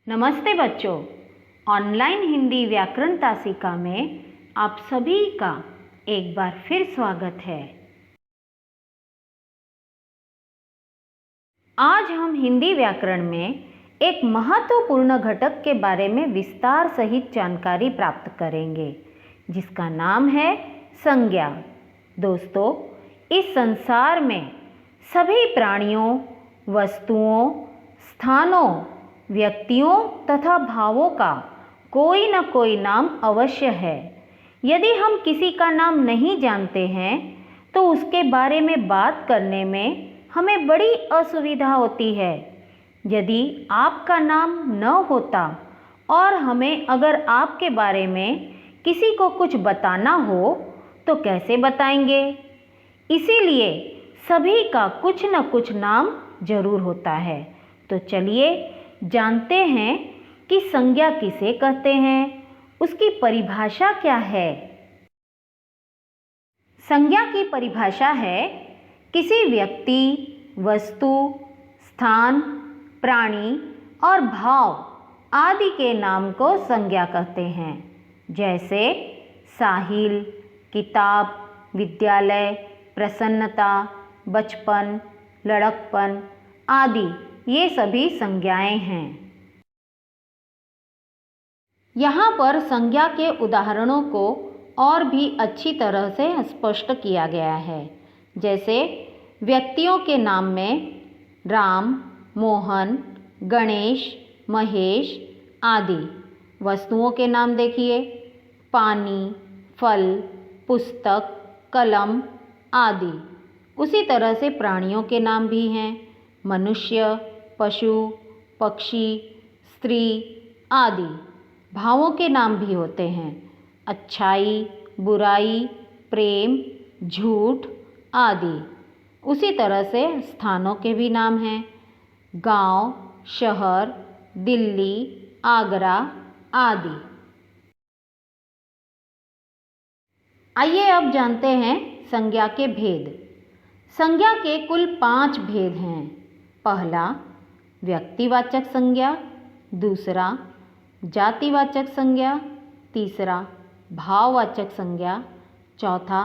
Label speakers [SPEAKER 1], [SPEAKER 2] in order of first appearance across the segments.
[SPEAKER 1] नमस्ते बच्चों, ऑनलाइन हिंदी व्याकरण तासिका में आप सभी का एक बार फिर स्वागत है। आज हम हिंदी व्याकरण में एक महत्वपूर्ण घटक के बारे में विस्तार सहित जानकारी प्राप्त करेंगे, जिसका नाम है संज्ञा। दोस्तों, इस संसार में सभी प्राणियों, वस्तुओं, स्थानों, व्यक्तियों तथा भावों का कोई न कोई नाम अवश्य है। यदि हम किसी का नाम नहीं जानते हैं तो उसके बारे में बात करने में हमें बड़ी असुविधा होती है। यदि आपका नाम न होता और हमें अगर आपके बारे में किसी को कुछ बताना हो तो कैसे बताएंगे? इसीलिए सभी का कुछ न कुछ नाम जरूर होता है। तो चलिए जानते हैं कि संज्ञा किसे कहते हैं, उसकी परिभाषा क्या है। संज्ञा की परिभाषा है किसी व्यक्ति, वस्तु, स्थान, प्राणी और भाव आदि के नाम को संज्ञा कहते हैं। जैसे साहिल, किताब, विद्यालय, प्रसन्नता, बचपन, लड़कपन आदि ये सभी संज्ञाएं हैं। यहाँ पर संज्ञा के उदाहरणों को और भी अच्छी तरह से स्पष्ट किया गया है। जैसे व्यक्तियों के नाम में राम, मोहन, गणेश, महेश आदि। वस्तुओं के नाम देखिए, पानी, फल, पुस्तक, कलम आदि। उसी तरह से प्राणियों के नाम भी हैं, मनुष्य, पशु, पक्षी, स्त्री आदि। भावों के नाम भी होते हैं, अच्छाई, बुराई, प्रेम, झूठ आदि। उसी तरह से स्थानों के भी नाम हैं, गांव, शहर, दिल्ली, आगरा आदि। आइए अब जानते हैं संज्ञा के भेद। संज्ञा के कुल 5 भेद हैं। पहला व्यक्तिवाचक संज्ञा, दूसरा जातिवाचक संज्ञा, तीसरा भाववाचक संज्ञा, चौथा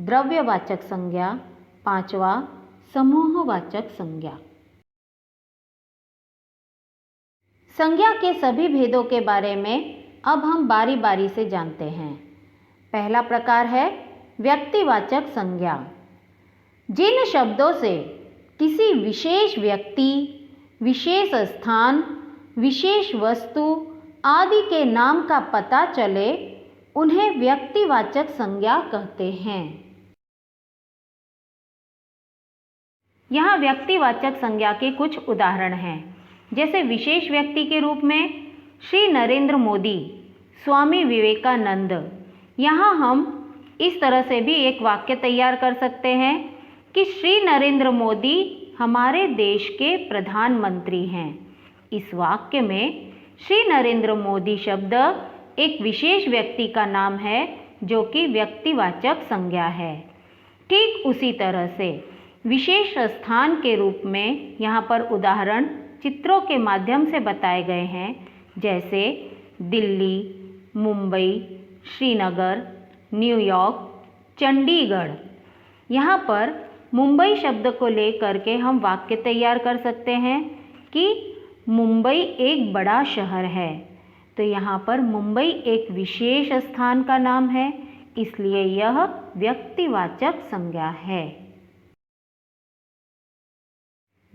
[SPEAKER 1] द्रव्यवाचक संज्ञा, पांचवा समूहवाचक संज्ञा। संज्ञा के सभी भेदों के बारे में अब हम बारी बारी से जानते हैं। पहला प्रकार है व्यक्तिवाचक संज्ञा। जिन शब्दों से किसी विशेष व्यक्ति, विशेष स्थान, विशेष वस्तु आदि के नाम का पता चले, उन्हें व्यक्तिवाचक संज्ञा कहते हैं। यहाँ व्यक्तिवाचक संज्ञा के कुछ उदाहरण हैं। जैसे विशेष व्यक्ति के रूप में श्री नरेंद्र मोदी, स्वामी विवेकानंद। यहाँ हम इस तरह से भी एक वाक्य तैयार कर सकते हैं कि श्री नरेंद्र मोदी हमारे देश के प्रधानमंत्री हैं। इस वाक्य में श्री नरेंद्र मोदी शब्द एक विशेष व्यक्ति का नाम है, जो कि व्यक्तिवाचक संज्ञा है। ठीक उसी तरह से विशेष स्थान के रूप में यहाँ पर उदाहरण चित्रों के माध्यम से बताए गए हैं। जैसे दिल्ली, मुंबई, श्रीनगर, न्यूयॉर्क, चंडीगढ़। यहाँ पर मुंबई शब्द को लेकर के हम वाक्य तैयार कर सकते हैं कि मुंबई एक बड़ा शहर है। तो यहाँ पर मुंबई एक विशेष स्थान का नाम है, इसलिए यह व्यक्तिवाचक संज्ञा है।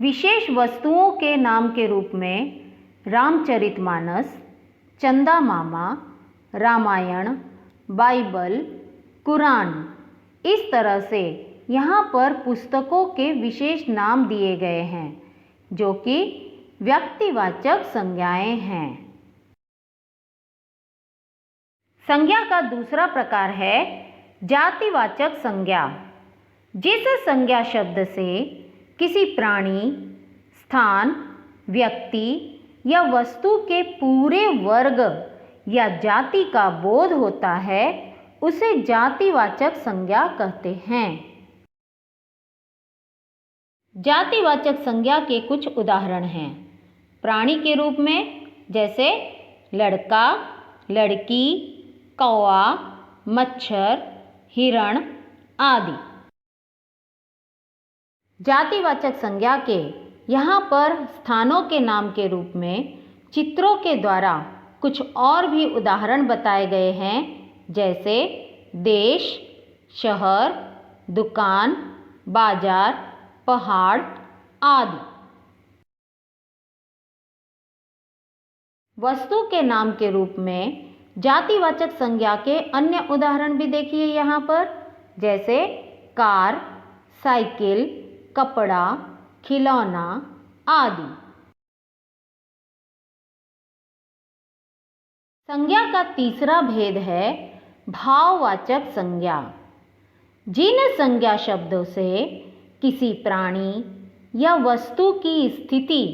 [SPEAKER 1] विशेष वस्तुओं के नाम के रूप में रामचरितमानस, चंदा मामा, रामायण, बाइबल, कुरान, इस तरह से यहाँ पर पुस्तकों के विशेष नाम दिए गए हैं, जो कि व्यक्तिवाचक संज्ञाएं हैं। संज्ञा का दूसरा प्रकार है जातिवाचक संज्ञा। जिस संज्ञा शब्द से किसी प्राणी, स्थान, व्यक्ति या वस्तु के पूरे वर्ग या जाति का बोध होता है, उसे जातिवाचक संज्ञा कहते हैं। जातिवाचक संज्ञा के कुछ उदाहरण हैं। प्राणी के रूप में जैसे लड़का, लड़की, कौवा, मच्छर, हिरण आदि। जातिवाचक संज्ञा के यहाँ पर स्थानों के नाम के रूप में चित्रों के द्वारा कुछ और भी उदाहरण बताए गए हैं, जैसे देश, शहर, दुकान, बाजार, पहाड़ आदि। वस्तु के नाम के रूप में जातिवाचक संज्ञा के अन्य उदाहरण भी देखिए यहाँ पर, जैसे कार, साइकिल, कपड़ा, खिलौना आदि। संज्ञा का तीसरा भेद है भाववाचक संज्ञा। जिन संज्ञा शब्दों से किसी प्राणी या वस्तु की स्थिति,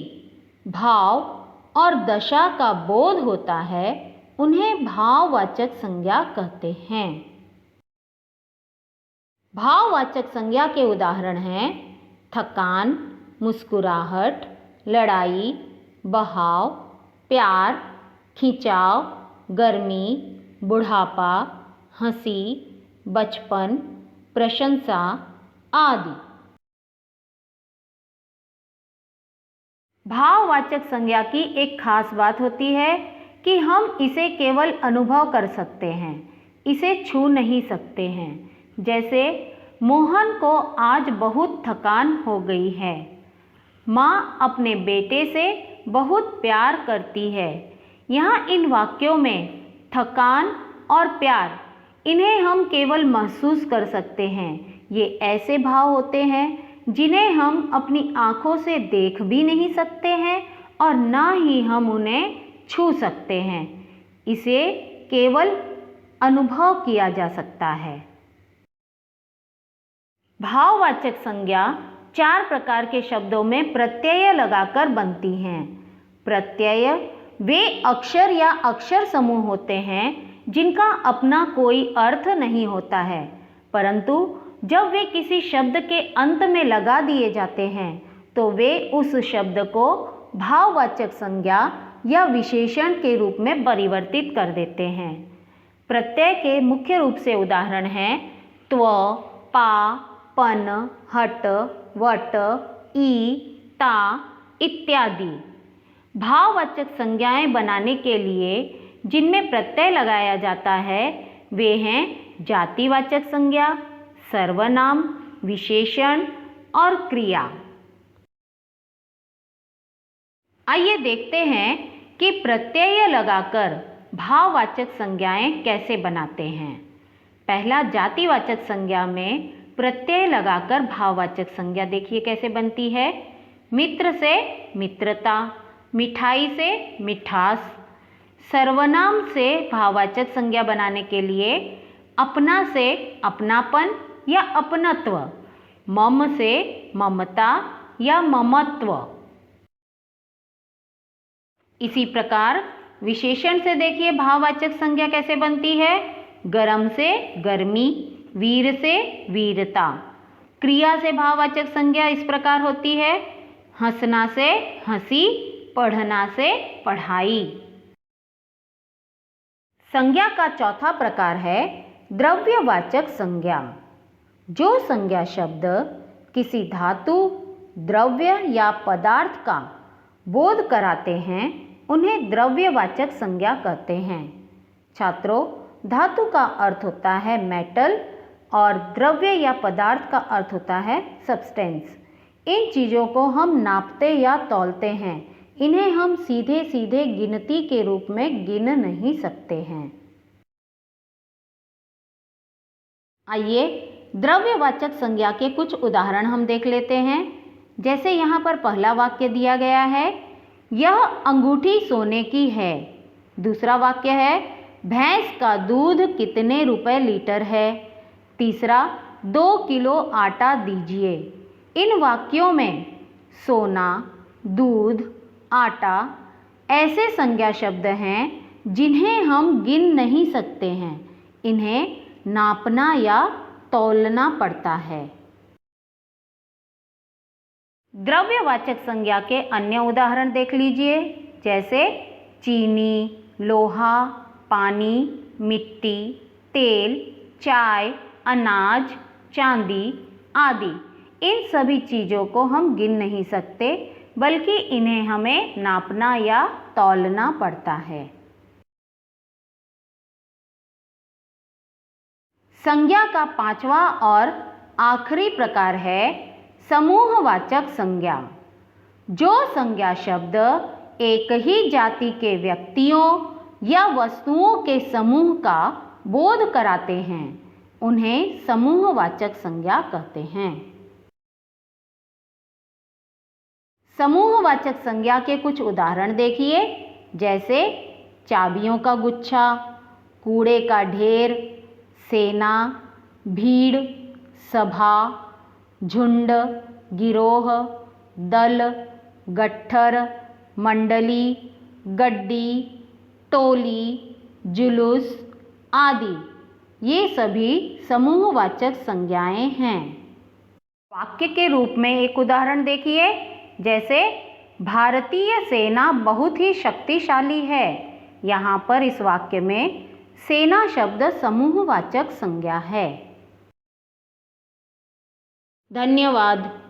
[SPEAKER 1] भाव और दशा का बोध होता है, उन्हें भाववाचक संज्ञा कहते हैं। भाववाचक संज्ञा के उदाहरण हैं थकान, मुस्कुराहट, लड़ाई, बहाव, प्यार, खिंचाव, गर्मी, बुढ़ापा, हंसी, बचपन, प्रशंसा आदि। भाववाचक संज्ञा की एक खास बात होती है कि हम इसे केवल अनुभव कर सकते हैं, इसे छू नहीं सकते हैं। जैसे मोहन को आज बहुत थकान हो गई है। माँ अपने बेटे से बहुत प्यार करती है। यहाँ इन वाक्यों में थकान और प्यार, इन्हें हम केवल महसूस कर सकते हैं। ये ऐसे भाव होते हैं जिन्हें हम अपनी आँखों से देख भी नहीं सकते हैं और ना ही हम उन्हें छू सकते हैं। इसे केवल अनुभव किया जा सकता है। भाववाचक संज्ञा 4 प्रकार के शब्दों में प्रत्यय लगाकर बनती हैं। प्रत्यय वे अक्षर या अक्षर समूह होते हैं जिनका अपना कोई अर्थ नहीं होता है, परंतु जब वे किसी शब्द के अंत में लगा दिए जाते हैं तो वे उस शब्द को भाववाचक संज्ञा या विशेषण के रूप में परिवर्तित कर देते हैं। प्रत्यय के मुख्य रूप से उदाहरण हैं त्व, पा, पन, हट, वट, ई, ता इत्यादि। भाववाचक संज्ञाएं बनाने के लिए जिनमें प्रत्यय लगाया जाता है वे हैं जातिवाचक संज्ञा, सर्वनाम, विशेषण और क्रिया। आइए देखते हैं कि प्रत्यय लगाकर भाववाचक संज्ञाएं कैसे बनाते हैं। पहला, जातिवाचक संज्ञा में प्रत्यय लगाकर भाववाचक संज्ञा देखिए कैसे बनती है। मित्र से मित्रता, मिठाई से मिठास। सर्वनाम से भाववाचक संज्ञा बनाने के लिए अपना से अपनापन या अपनत्व, मम से ममता या ममत्व। इसी प्रकार विशेषण से देखिए भाववाचक संज्ञा कैसे बनती है। गरम से गर्मी, वीर से वीरता। क्रिया से भाववाचक संज्ञा इस प्रकार होती है हंसना से हंसी, पढ़ना से पढ़ाई। संज्ञा का चौथा प्रकार है द्रव्यवाचक संज्ञा। जो संज्ञा शब्द किसी धातु, द्रव्य या पदार्थ का बोध कराते हैं उन्हें द्रव्यवाचक संज्ञा कहते हैं। छात्रों, धातु का अर्थ होता है मेटल और द्रव्य या पदार्थ का अर्थ होता है सब्सटेंस। इन चीज़ों को हम नापते या तौलते हैं, इन्हें हम सीधे सीधे गिनती के रूप में गिन नहीं सकते हैं। आइए द्रव्यवाचक संज्ञा के कुछ उदाहरण हम देख लेते हैं। जैसे यहाँ पर पहला वाक्य दिया गया है, यह अंगूठी सोने की है। दूसरा वाक्य है, भैंस का दूध कितने रुपए लीटर है। तीसरा, 2 किलो आटा दीजिए। इन वाक्यों में सोना, दूध, आटा ऐसे संज्ञा शब्द हैं जिन्हें हम गिन नहीं सकते हैं, इन्हें नापना या तौलना पड़ता है। द्रव्यवाचक संज्ञा के अन्य उदाहरण देख लीजिए। जैसे चीनी, लोहा, पानी, मिट्टी, तेल, चाय, अनाज, चांदी आदि। इन सभी चीज़ों को हम गिन नहीं सकते, बल्कि इन्हें हमें नापना या तौलना पड़ता है। संज्ञा का पांचवा और आखिरी प्रकार है समूहवाचक संज्ञा। जो संज्ञा शब्द एक ही जाति के व्यक्तियों या वस्तुओं के समूह का बोध कराते हैं, उन्हें समूहवाचक संज्ञा कहते हैं। समूहवाचक संज्ञा के कुछ उदाहरण देखिए, जैसे चाबियों का गुच्छा, कूड़े का ढेर, सेना, भीड़, सभा, झुंड, गिरोह, दल, गट्ठर, मंडली, गड्डी, टोली, जुलूस आदि। ये सभी समूहवाचक संज्ञाएं हैं। वाक्य के रूप में एक उदाहरण देखिए, जैसे भारतीय सेना बहुत ही शक्तिशाली है। यहाँ पर इस वाक्य में सेना शब्द समूहवाचक संज्ञा है। धन्यवाद।